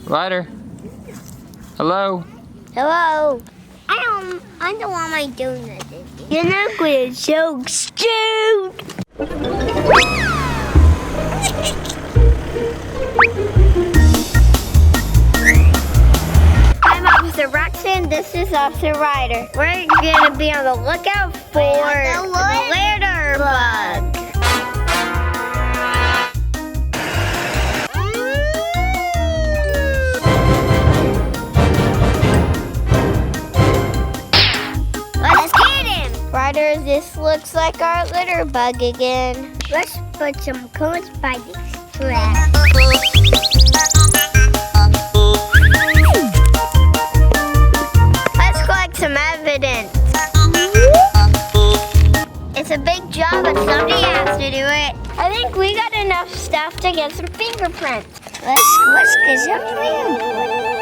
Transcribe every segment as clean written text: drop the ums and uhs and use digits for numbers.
Ryder. Hello. Hello. I don't want my donut. You're not going to so cute. I'm Officer Braxton. This is Officer Ryder. We're going to be on the lookout for the litterbug. Ryder, this looks like our litter bug again. Let's put some cones by the strap. Let's collect some evidence. It's a big job, but somebody has to do it. I think we got enough stuff to get some fingerprints. Let's get some fingerprints.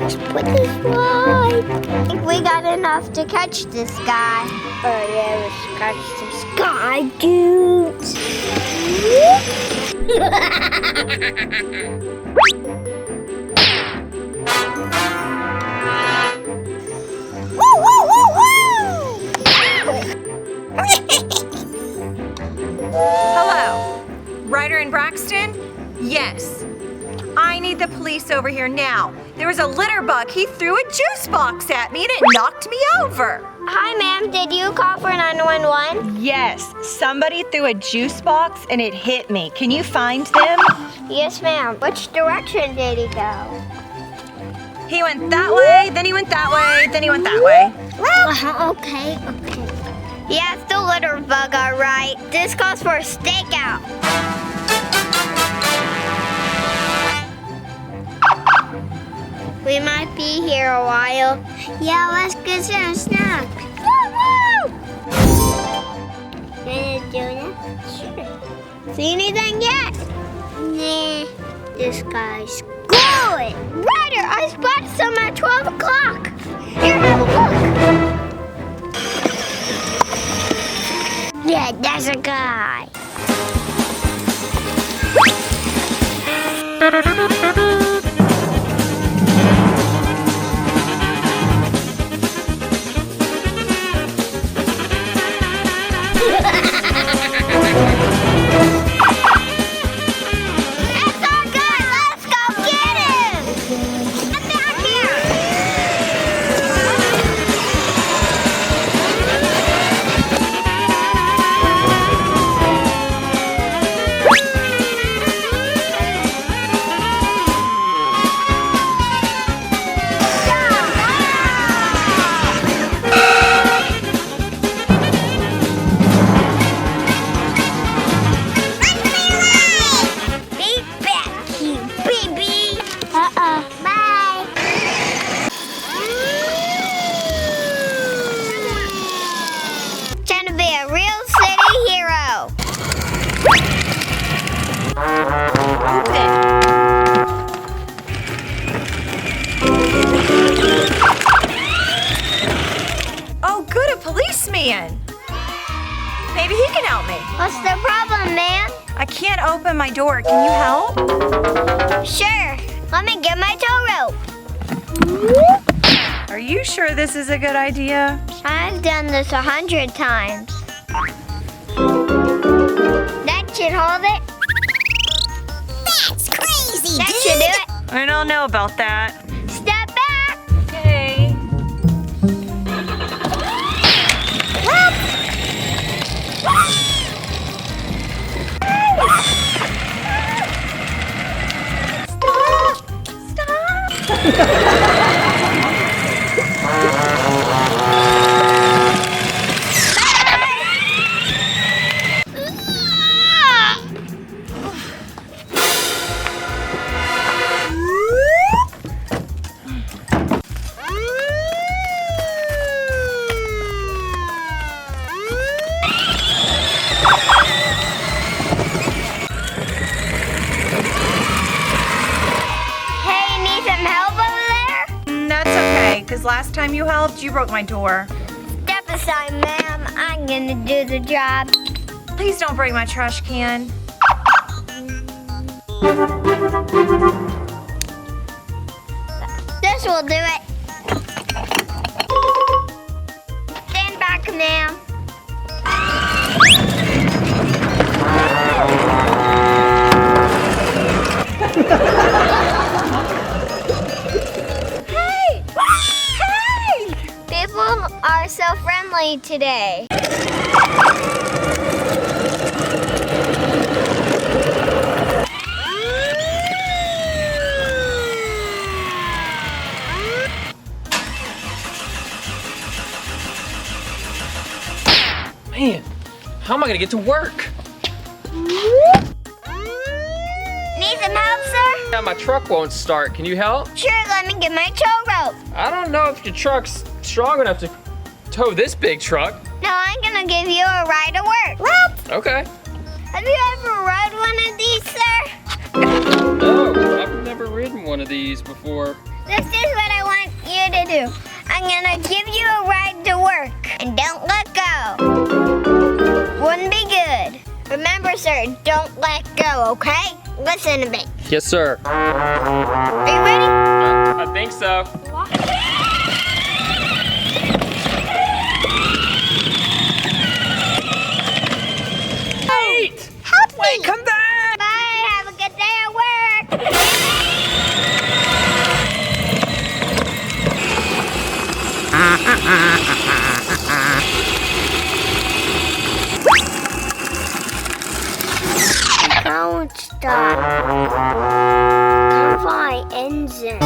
Let's put this right. I think we got enough to catch this guy. Oh yeah, let's catch this guy, dudes. Woo, woo, woo, woo! Hello, Ryder and Braxton? Yes. I need the police over here now. There was a litter bug. He threw a juice box at me and it knocked me over. Hi, ma'am. Did you call for 911? Yes, somebody threw a juice box and it hit me. Can you find them? Yes, ma'am. Which direction did he go? He went that way, then he went that way, then he went that way. Okay. Yeah, it's the litter bug, all right. This calls for a stakeout. We might be here a while. Yeah, let's get some snack. Woo-woo! Gonna do that? Sure. See anything yet? Nah. This guy's good. Ryder, I spotted some at 12 o'clock. Here, have a look. Yeah, that's a guy. That's our guy. Let's go get him. Get back here. Oh, good, a policeman. Maybe he can help me. What's the problem, ma'am? I can't open my door. Can you help? Sure. Let me get my tow rope. Are you sure this is a good idea? I've done this 100 times. That should hold it. That's crazy, That should do it. I don't know about that. Step back. Okay. Because last time you helped, you broke my door. Step aside, ma'am. I'm gonna do the job. Please don't break my trash can. will do it. Stand back now. Hey! Hey! People are so friendly today. Man, how am I gonna get to work? Need some help, sir? Yeah, my truck won't start. Can you help? Sure, let me get my tow rope. I don't know if your truck's strong enough to tow this big truck. No, I'm gonna give you a ride to work. What? Okay. Have you ever rode one of these, sir? No, I've never ridden one of these before. This is what I want you to do. I'm gonna give you a ride to work. And don't let go. Wouldn't be good. Remember, sir, don't let go, okay? Listen to me. Yes, sir. Are you ready? I think so. Wait! Help me! Wait, come back! Bye, have a good day at work. Don't stop. Come by engine.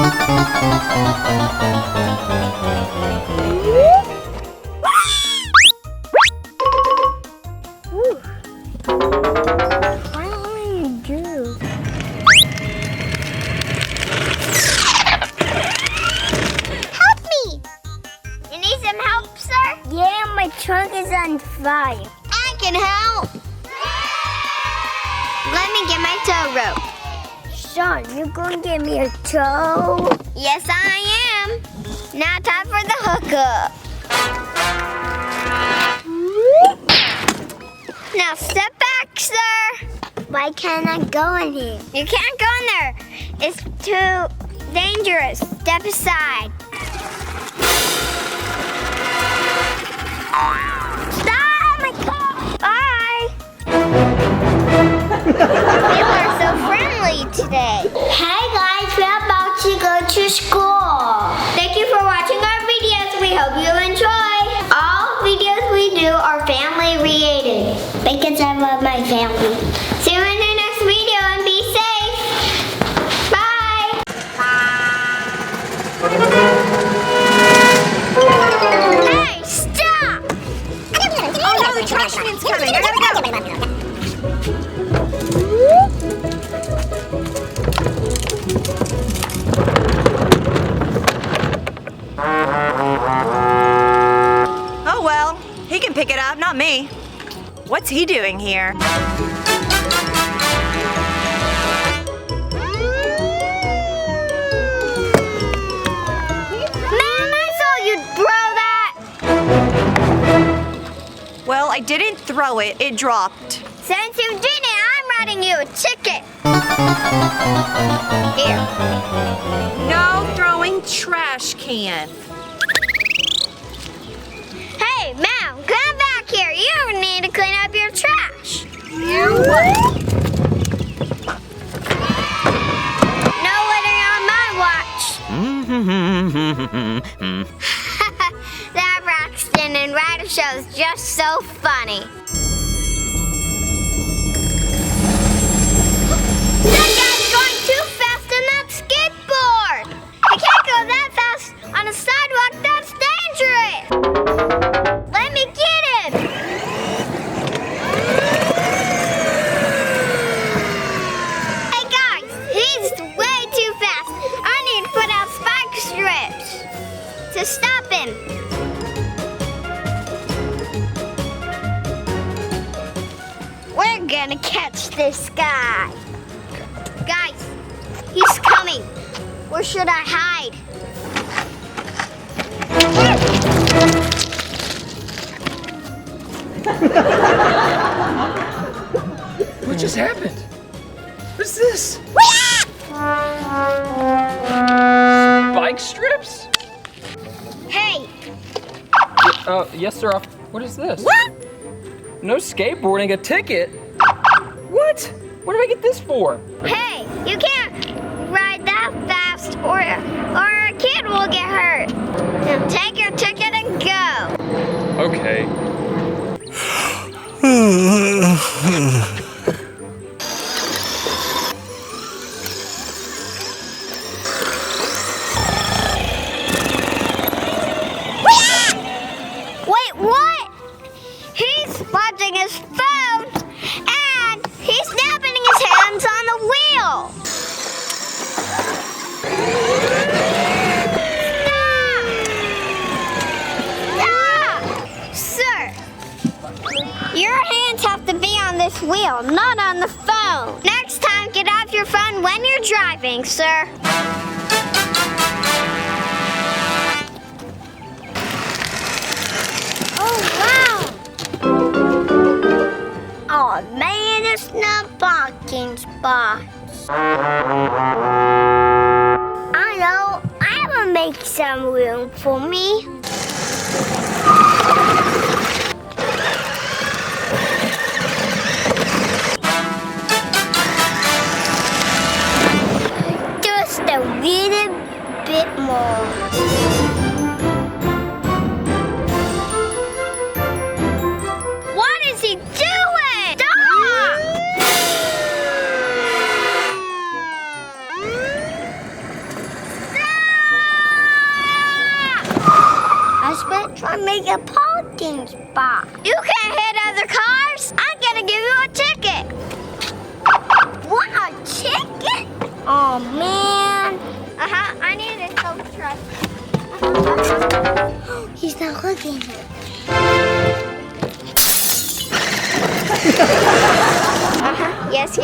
What will you do? Help me! You need some help, sir? Yeah, my trunk is on fire. I can help. Let me get my tow rope. Sean, you gonna give me a tow? Yes, I am. Now time for the hookup. Now step back, sir. Why can't I go in here? You can't go in there. It's too dangerous. Step aside. Stop! My car! Bye! People are so friendly today. Hey guys, we're about to go to school. Thank you for watching our videos. We hope you enjoy. All videos we do are family related because I love my family. See you in the next video and be safe. Bye. Hey, stop! Oh no, the trash man's coming. I gotta go. Oh well, he can pick it up, not me. What's he doing here? Ma'am, I saw you throw that. Well, I didn't throw it, it dropped. Since you did it, I'm writing you a ticket. Here. No throwing trash can. Hey, ma'am, come back here. You need to clean up your trash. You what? No littering on my watch. That Braxton and Ryder show is just so funny. That guy's going too fast on that skateboard. You can't go that fast on a sidewalk. That's dangerous. Let me get him. Hey guys, he's way too fast. I need to put out spike strips to stop him. We're gonna catch this guy. Guys, he's coming. Where should I hide? What just happened? What's this? Bike strips? Yes, sir. What is this? What? No skateboarding, a ticket? What? What did I get this for? Hey, you can't ride that fast or a kid will get hurt. Now take your ticket and go. Okay. Wait, what? He's watching his phone and he's snapping his hands on the wheel. Stop! Sir, your hands have to be on this wheel, not on the phone. Next time, get off your phone when you're driving, sir. Oh, wow. Oh, man, it's not parking spots. I know. I will make some room for me. Just a little bit more. What is he doing? Stop! I spent trying to make a parking spot. You can't hit other cars. I'm gonna give you a ticket. What, a ticket? Oh man. I need a tow truck. He's not looking. Yes.